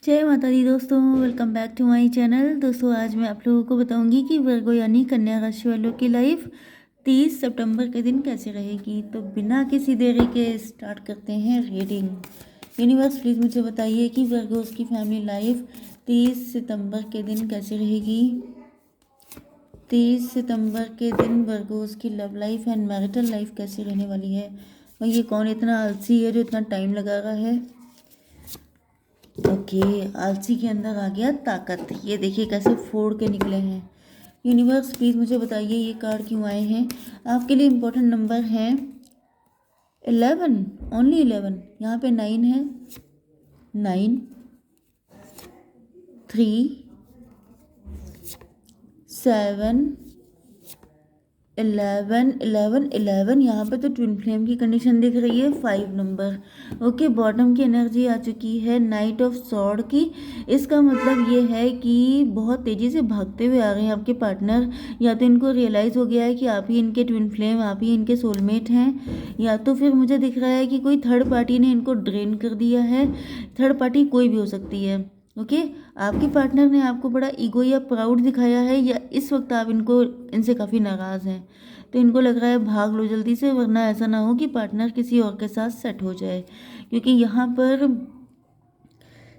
जय माता दी दोस्तों, welcome back to my channel. दोस्तों आज मैं आप लोगों को बताऊंगी कि वर्गो यानी कन्या राशि वालों की लाइफ 30 सितंबर के दिन कैसे रहेगी। तो बिना किसी देरी के स्टार्ट करते हैं रीडिंग। यूनिवर्स प्लीज़ मुझे बताइए कि वर्गोस की फैमिली लाइफ 30 सितंबर के दिन कैसे रहेगी। 30 सितंबर के दिन वर्गोस की love life and marital life कैसी रहने वाली है। और ये कौन इतना आलसी है जो इतना टाइम लगा रहा है। ओके, आलसी के अंदर आ गया ताकत। ये देखिए कैसे फोड़ के निकले हैं। यूनिवर्स प्लीज़ मुझे बताइए ये कार्ड क्यों आए हैं। आपके लिए इम्पोर्टेंट नंबर हैं 11, ओनली 11। यहाँ पे 9 है, 9, 3, 7, 11, 11, 11। यहाँ पे तो ट्विन फ्लेम की कंडीशन दिख रही है। 5 नंबर। ओके, बॉटम की एनर्जी आ चुकी है नाइट ऑफ सॉर्ड की। इसका मतलब ये है कि बहुत तेज़ी से भागते हुए आ रहे हैं आपके पार्टनर। या तो इनको रियलाइज़ हो गया है कि आप ही इनके ट्विन फ्लेम, आप ही इनके सोलमेट हैं, या तो फिर मुझे दिख रहा है कि कोई थर्ड पार्टी ने इनको ड्रेन कर दिया है। थर्ड पार्टी कोई भी हो सकती है। ओके, आपके पार्टनर ने आपको बड़ा ईगो या प्राउड दिखाया है, या इस वक्त आप इनसे काफ़ी नाराज़ हैं। तो इनको लग रहा है भाग लो जल्दी से, वरना ऐसा ना हो कि पार्टनर किसी और के साथ सेट हो जाए। क्योंकि यहाँ पर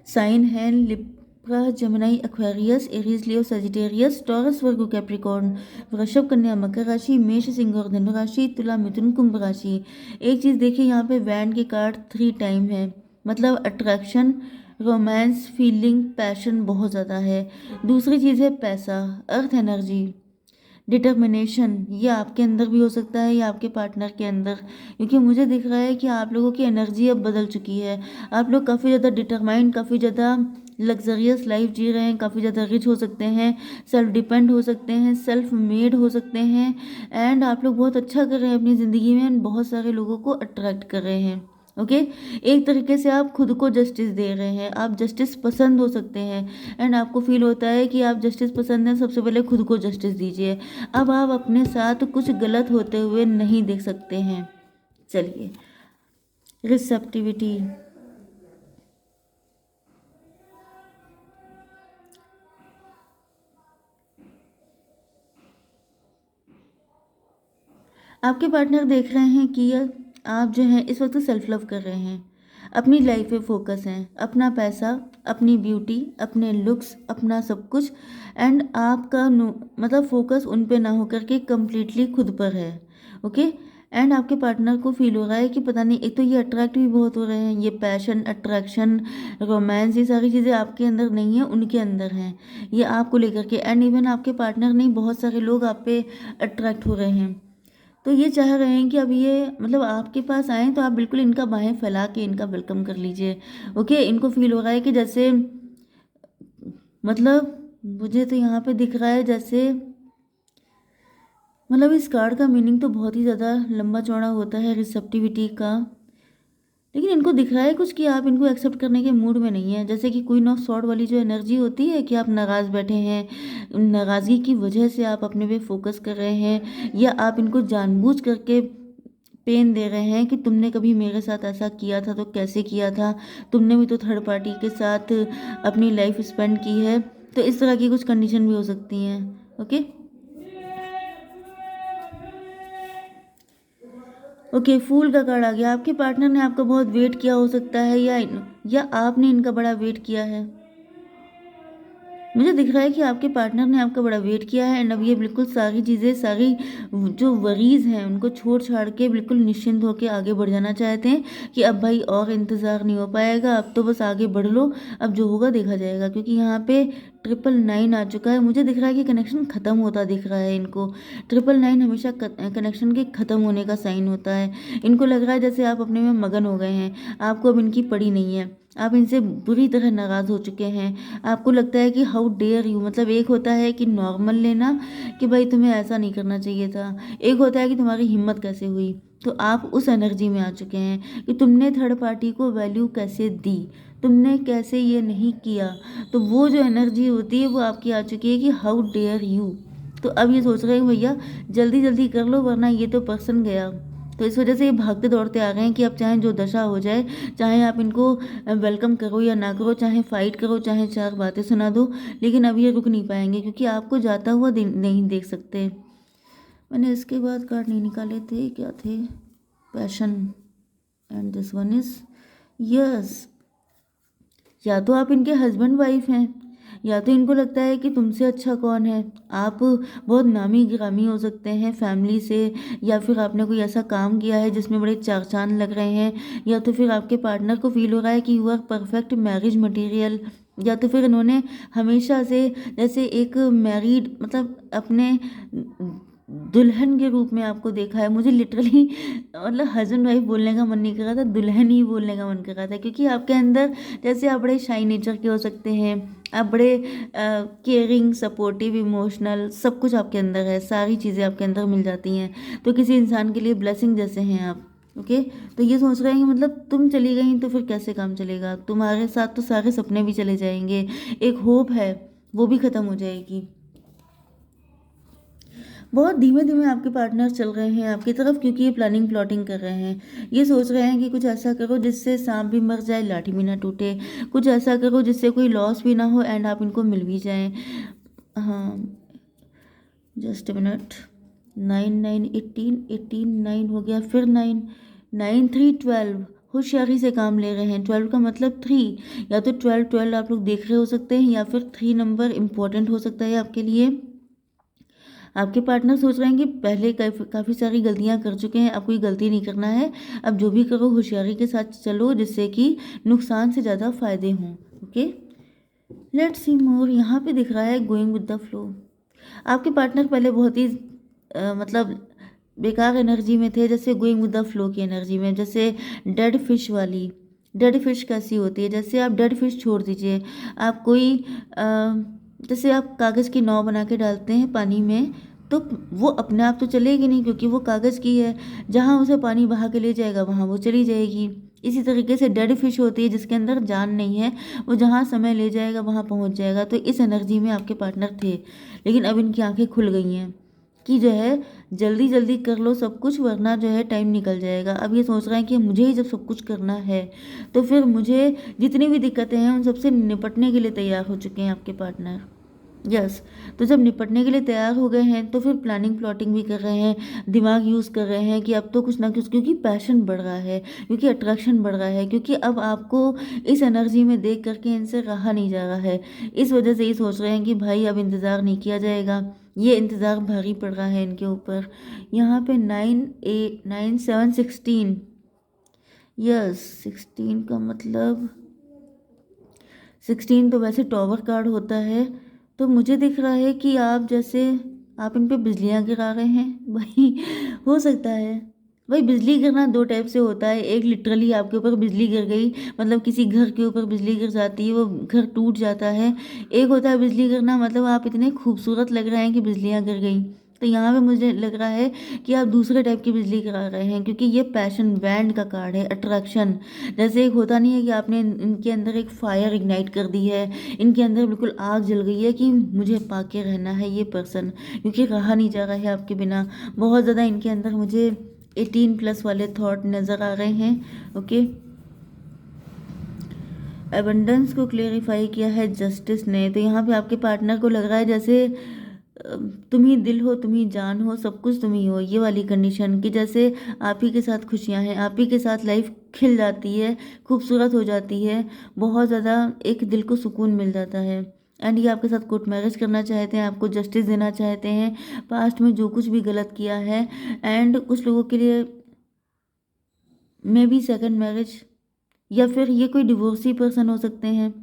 साइन है लिब्रा, जमनाई, एक्वेरियस, एरीज, लियो, सजिटेरियस, टॉरस, वर्गो, कैप्रिकॉर्न, वृषभ, कन्या, मकर राशि, मेष, सिंह और धनु राशि, तुला, मिथुन, कुंभ राशि। एक चीज़ देखिए, यहाँ पे वैन के कार्ड 3 टाइम है, मतलब अट्रैक्शन, रोमांस, फीलिंग, पैशन बहुत ज़्यादा है। दूसरी चीज़ है पैसा, अर्थ एनर्जी, डिटर्मिनेशन। ये आपके अंदर भी हो सकता है या आपके पार्टनर के अंदर, क्योंकि मुझे दिख रहा है कि आप लोगों की एनर्जी अब बदल चुकी है। आप लोग काफ़ी ज़्यादा डिटरमाइंड, काफ़ी ज़्यादा लग्जरियस लाइफ जी रहे हैं, काफ़ी ज़्यादा रिच हो सकते हैं, सेल्फ डिपेंड हो सकते हैं, सेल्फ मेड हो सकते हैं। एंड आप लोग बहुत अच्छा कर रहे हैं अपनी ज़िंदगी में एंड बहुत सारे लोगों को अट्रैक्ट कर रहे हैं। ओके, एक तरीके से आप खुद को जस्टिस दे रहे हैं। आप जस्टिस पसंद हो सकते हैं एंड आपको फील होता है कि आप जस्टिस पसंद हैं, सबसे पहले खुद को जस्टिस दीजिए। अब आप अपने साथ कुछ गलत होते हुए नहीं देख सकते हैं। चलिए, रिसेप्टिविटी, आपके पार्टनर देख रहे हैं कि आप जो हैं इस वक्त सेल्फ लव कर रहे हैं, अपनी लाइफ पे फोकस हैं, अपना पैसा, अपनी ब्यूटी, अपने लुक्स, अपना सब कुछ। एंड आपका मतलब फोकस उन पे ना होकर के कम्प्लीटली खुद पर है। ओके, एंड आपके पार्टनर को फील हो रहा है कि पता नहीं, एक तो ये अट्रैक्ट भी बहुत हो रहे हैं, ये पैशन, अट्रैक्शन, रोमांस, ये सारी चीज़ें आपके अंदर नहीं है, उनके अंदर हैं। ये आपको लेकर के, एंड इवन आपके पार्टनर नहीं, बहुत सारे लोग आप पे अट्रैक्ट हो रहे हैं। तो ये चाह रहे हैं कि अब ये मतलब आपके पास आएँ तो आप बिल्कुल इनका बाहें फैला के इनका वेलकम कर लीजिए। ओके, इनको फील हो रहा है कि जैसे, मतलब मुझे तो यहाँ पे दिख रहा है जैसे, मतलब इस कार्ड का मीनिंग तो बहुत ही ज़्यादा लंबा चौड़ा होता है रिसेप्टिविटी का। लेकिन इनको दिख रहा है कुछ कि आप इनको एक्सेप्ट करने के मूड में नहीं है। जैसे कि क्वीन ऑफ सॉर्ड वाली जो एनर्जी होती है कि आप नाराज़ बैठे हैं, नाराज़गी की वजह से आप अपने पे फोकस कर रहे हैं, या आप इनको जानबूझ करके पेन दे रहे हैं कि तुमने कभी मेरे साथ ऐसा किया था तो कैसे किया था, तुमने भी तो थर्ड पार्टी के साथ अपनी लाइफ स्पेंड की है। तो इस तरह की कुछ कंडीशन भी हो सकती हैं। ओके, ओके, फूल का कार्ड आ गया। आपके पार्टनर ने आपका बहुत वेट किया हो सकता है, या आपने इनका बड़ा वेट किया है। मुझे दिख रहा है कि आपके पार्टनर ने आपका बड़ा वेट किया है एंड अब ये बिल्कुल सारी चीज़ें, सारी जो वरीज़ हैं उनको छोड़ छाड़ के बिल्कुल निश्चिंत होकर आगे बढ़ जाना चाहते हैं कि अब भाई और इंतज़ार नहीं हो पाएगा, अब तो बस आगे बढ़ लो, अब जो होगा देखा जाएगा। क्योंकि यहाँ पे 999 आ चुका है। मुझे दिख रहा है कि कनेक्शन ख़त्म होता दिख रहा है इनको। 999 हमेशा कनेक्शन के ख़त्म होने का साइन होता है। इनको लग रहा है जैसे आप अपने में मगन हो गए हैं, आपको अब इनकी पड़ी नहीं है, आप इनसे बुरी तरह नाराज़ हो चुके हैं। आपको लगता है कि हाउ डेयर यू, मतलब एक होता है कि नॉर्मल लेना कि भाई तुम्हें ऐसा नहीं करना चाहिए था, एक होता है कि तुम्हारी हिम्मत कैसे हुई। तो आप उस एनर्जी में आ चुके हैं कि तुमने थर्ड पार्टी को वैल्यू कैसे दी, तुमने कैसे ये नहीं किया। तो वो जो एनर्जी होती है वो आपकी आ चुकी है कि हाउ डेयर यू। तो अब ये सोच रहे हैं भैया जल्दी जल्दी कर लो, वरना ये तो पर्सन गया। तो इस वजह से ये भागते दौड़ते आ गए हैं कि अब चाहे जो दशा हो जाए, चाहे आप इनको वेलकम करो या ना करो, चाहे फाइट करो, चाहे चार बातें सुना दो, लेकिन अब ये रुक नहीं पाएंगे क्योंकि आपको जाता हुआ नहीं देख सकते। मैंने इसके बाद कार्ड नहीं निकाले थे, क्या थे, passion and this one is yes. या तो आप इनके हस्बैंड वाइफ हैं, या तो इनको लगता है कि तुमसे अच्छा कौन है। आप बहुत नामी गिरामी हो सकते हैं फैमिली से, या फिर आपने कोई ऐसा काम किया है जिसमें बड़े चार चांद लग रहे हैं, या तो फिर आपके पार्टनर को फील हो रहा है कि you are perfect marriage material, या तो फिर इन्होंने हमेशा से जैसे एक मैरिड मतलब अपने दुल्हन के रूप में आपको देखा है। मुझे लिटरली मतलब हस्बैंड वाइफ बोलने का मन नहीं कर रहा था, दुल्हन ही बोलने का मन कर रहा था, क्योंकि आपके अंदर जैसे आप बड़े शाई नेचर के हो सकते हैं, आप बड़े केयरिंग, सपोर्टिव, इमोशनल, सब कुछ आपके अंदर है, सारी चीज़ें आपके अंदर मिल जाती हैं। तो किसी इंसान के लिए ब्लेसिंग जैसे हैं आप। ओके, तो ये सोच रहे हैं कि मतलब तुम चली गई तो फिर कैसे काम चलेगा, तुम्हारे साथ तो सारे सपने भी चले जाएंगे, एक होप है वो भी ख़त्म हो जाएगी। बहुत धीमे धीमे आपके पार्टनर चल रहे हैं आपकी तरफ, क्योंकि ये प्लानिंग प्लॉटिंग कर रहे हैं। ये सोच रहे हैं कि कुछ ऐसा करो जिससे सांप भी मर जाए, लाठी भी ना टूटे, कुछ ऐसा करो जिससे कोई लॉस भी ना हो एंड आप इनको मिल भी जाएं। हाँ, जस्ट मिनट, 9 9 18 18 9 हो गया, फिर 9 9 3 12। होशियारी से काम ले रहे हैं। 12 का मतलब 3, या तो 12 12 आप लोग देख रहे हो सकते हैं, या फिर 3 नंबर इम्पोर्टेंट हो सकता है आपके लिए। आपके पार्टनर सोच रहे हैं कि पहले काफ़ी सारी गलतियां कर चुके हैं, अब कोई गलती नहीं करना है, अब जो भी करो होशियारी के साथ चलो जिससे कि नुकसान से ज़्यादा फायदे हों। ओके, लेट्स सी मोर। यहाँ पे दिख रहा है गोइंग विद द फ्लो। आपके पार्टनर पहले बहुत ही मतलब बेकार एनर्जी में थे, जैसे गोइंग विद द फ्लो की एनर्जी में, जैसे डेड फिश वाली। डेड फिश कैसी होती है, जैसे आप डेड फिश छोड़ दीजिए, आप कोई जैसे आप कागज़ की नाव बना के डालते हैं पानी में, तो वो अपने आप तो चलेगी नहीं क्योंकि वो कागज़ की है, जहाँ उसे पानी बहा के ले जाएगा वहाँ वो चली जाएगी। इसी तरीके से डेड फिश होती है जिसके अंदर जान नहीं है, वो जहाँ समय ले जाएगा वहाँ पहुँच जाएगा। तो इस एनर्जी में आपके पार्टनर थे, लेकिन अब इनकी आंखें खुल गई हैं कि जो है जल्दी जल्दी कर लो सब कुछ, वरना जो है टाइम निकल जाएगा। अब ये सोच रहे हैं कि मुझे ही जब सब कुछ करना है तो फिर मुझे जितनी भी दिक्कतें हैं उन सबसे निपटने के लिए तैयार हो चुके हैं आपके पार्टनर। यस, तो जब निपटने के लिए तैयार हो गए हैं तो फिर प्लानिंग प्लॉटिंग भी कर रहे हैं, दिमाग यूज़ कर रहे हैं कि अब तो कुछ ना कुछ, क्योंकि पैशन बढ़ रहा है, क्योंकि अट्रैक्शन बढ़ रहा है, क्योंकि अब आपको इस एनर्जी में देख करके इनसे रहा नहीं जा रहा है। इस वजह से ये सोच रहे हैं कि भाई अब इंतज़ार नहीं किया जाएगा, ये इंतज़ार भारी पड़ रहा है इनके ऊपर। यहाँ पे 9 8 9 7 16। यस, 16 का मतलब 16 तो वैसे टॉवर कार्ड होता है। तो मुझे दिख रहा है कि आप जैसे आप इन पे बिजलियाँ गिरा रहे हैं वही हो सकता है। भाई बिजली गिरना दो टाइप से होता है, एक लिटरली आपके ऊपर बिजली गिर गई, मतलब किसी घर के ऊपर बिजली गिर जाती है, वो घर टूट जाता है। एक होता है बिजली गिरना मतलब आप इतने खूबसूरत लग रहे हैं कि बिजलियाँ गिर गई। तो यहाँ पे मुझे लग रहा है कि आप दूसरे टाइप की बिजली गिरा रहे हैं, क्योंकि ये पैशन बैंड का कार्ड है, अट्रैक्शन। जैसे एक होता नहीं है कि आपने इनके अंदर एक फायर इग्नाइट कर दी है, इनके अंदर बिल्कुल आग जल गई है कि मुझे पाके रहना है ये पर्सन, क्योंकि रहा नहीं जा रहा है आपके बिना। बहुत ज़्यादा इनके अंदर मुझे 18+ वाले थॉट नज़र आ रहे हैं। ओके, एबंडेंस को क्लेरिफाई किया है जस्टिस ने। तो यहाँ पे आपके पार्टनर को लग रहा है जैसे तुम ही दिल हो, तुम ही जान हो, सब कुछ तुम ही हो, ये वाली कंडीशन की, जैसे आप ही के साथ खुशियाँ हैं, आप ही के साथ लाइफ खिल जाती है, खूबसूरत हो जाती है, बहुत ज़्यादा एक दिल को सुकून मिल जाता है। एंड ये आपके साथ कोर्ट मैरिज करना चाहते हैं, आपको जस्टिस देना चाहते हैं पास्ट में जो कुछ भी गलत किया है। एंड कुछ लोगों के लिए मे बी सेकंड मैरिज, या फिर ये कोई डिवोर्सी पर्सन हो सकते हैं।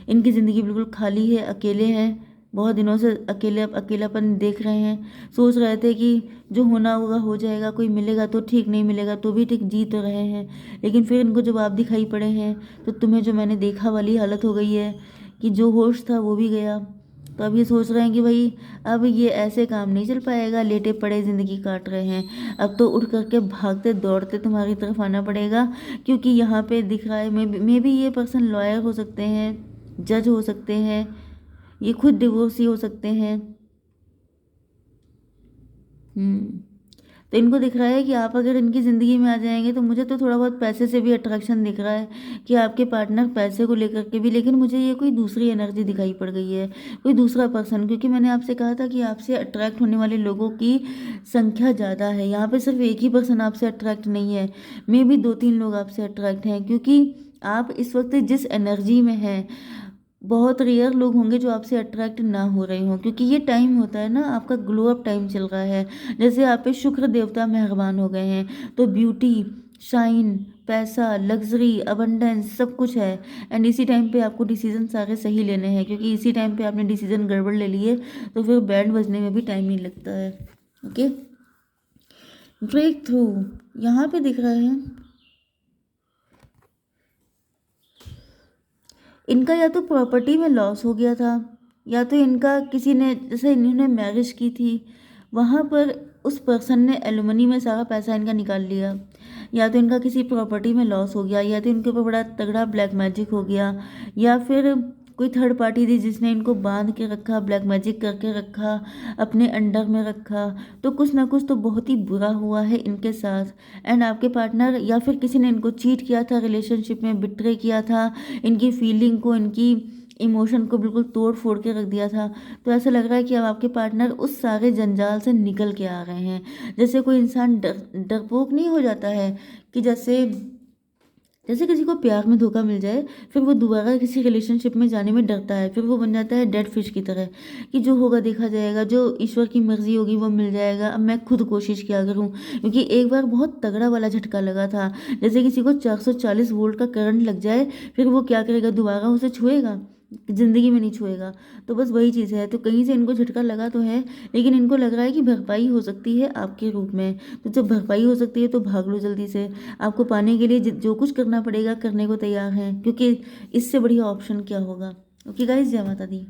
इनकी ज़िंदगी बिल्कुल खाली है, अकेले हैं, बहुत दिनों से अकेलापन देख रहे हैं, सोच रहे थे कि जो होना होगा हो जाएगा, कोई मिलेगा तो ठीक, नहीं मिलेगा तो भी ठीक, जी तो रहे हैं। लेकिन फिर इनको जब आप दिखाई पड़े हैं तो तुम्हें जो मैंने देखा वाली हालत हो गई है कि जो होश था वो भी गया। तो अब ये सोच रहे हैं कि भाई अब ये ऐसे काम नहीं चल पाएगा, लेटे पड़े ज़िंदगी काट रहे हैं, अब तो उठ करके भागते दौड़ते तुम्हारी तरफ आना पड़ेगा। क्योंकि यहाँ पे दिख रहा है मे बी ये पर्सन लॉयर हो सकते हैं, जज हो सकते हैं, ये खुद डिवोर्सी हो सकते हैं। तो इनको दिख रहा है कि आप अगर इनकी ज़िंदगी में आ जाएंगे तो मुझे तो थोड़ा बहुत पैसे से भी अट्रैक्शन दिख रहा है कि आपके पार्टनर पैसे को लेकर के भी, लेकिन मुझे ये कोई दूसरी एनर्जी दिखाई पड़ गई है, कोई दूसरा पर्सन, क्योंकि मैंने आपसे कहा था कि आपसे अट्रैक्ट होने वाले लोगों की संख्या ज़्यादा है। यहाँ पे सिर्फ एक ही पर्सन आपसे अट्रैक्ट नहीं है, मे भी 2-3 लोग आपसे अट्रैक्ट हैं, क्योंकि आप इस वक्त जिस एनर्जी में हैं बहुत रेयर लोग होंगे जो आपसे अट्रैक्ट ना हो रहे हों, क्योंकि ये टाइम होता है ना, आपका ग्लो अप टाइम चल रहा है। जैसे आप पे शुक्र देवता मेहरबान हो गए हैं, तो ब्यूटी, शाइन, पैसा, लग्जरी, अबंडेंस सब कुछ है। एंड इसी टाइम पे आपको डिसीजन सारे सही लेने हैं, क्योंकि इसी टाइम पे आपने डिसीजन गड़बड़ ले लिए तो फिर बैंड बजने में भी टाइम नहीं लगता है। ओके, ब्रेक थ्रू यहाँ पे दिख रहा है, इनका या तो प्रॉपर्टी में लॉस हो गया था, या तो इनका किसी ने, जैसे इन्होंने मैरिज की थी वहाँ पर उस पर्सन ने एलुमनी में सारा पैसा इनका निकाल लिया, या तो इनका किसी प्रॉपर्टी में लॉस हो गया, या तो इनके ऊपर बड़ा तगड़ा ब्लैक मैजिक हो गया, या फिर कोई थर्ड पार्टी थी जिसने इनको बांध के रखा, ब्लैक मैजिक करके रखा, अपने अंडर में रखा। तो कुछ ना कुछ तो बहुत ही बुरा हुआ है इनके साथ। एंड आपके पार्टनर या फिर किसी ने इनको चीट किया था, रिलेशनशिप में बिट्रे किया था, इनकी फीलिंग को, इनकी इमोशन को बिल्कुल तोड़ फोड़ के रख दिया था। तो ऐसा लग रहा है कि अब आपके पार्टनर उस सारे जंजाल से निकल के आ रहे हैं। जैसे कोई इंसान डरपोक नहीं हो जाता है, कि जैसे जैसे किसी को प्यार में धोखा मिल जाए फिर वो दोबारा किसी रिलेशनशिप में जाने में डरता है, फिर वो बन जाता है डेड फिश की तरह, कि जो होगा देखा जाएगा, जो ईश्वर की मर्जी होगी वो मिल जाएगा, अब मैं खुद कोशिश क्या करूं। क्योंकि एक बार बहुत तगड़ा वाला झटका लगा था, जैसे किसी को 440 वोल्ट का करंट लग जाए, फिर वो क्या करेगा, दोबारा उसे छुएगा, ज़िंदगी में नहीं छुएगा। तो बस वही चीज़ है। तो कहीं से इनको झटका लगा तो है, लेकिन इनको लग रहा है कि भरपाई हो सकती है आपके रूप में। तो जब भरपाई हो सकती है तो भाग लो जल्दी से। आपको पाने के लिए जो कुछ करना पड़ेगा करने को तैयार हैं, क्योंकि इससे बढ़िया ऑप्शन क्या होगा। ओके गाइस, जय माता दी।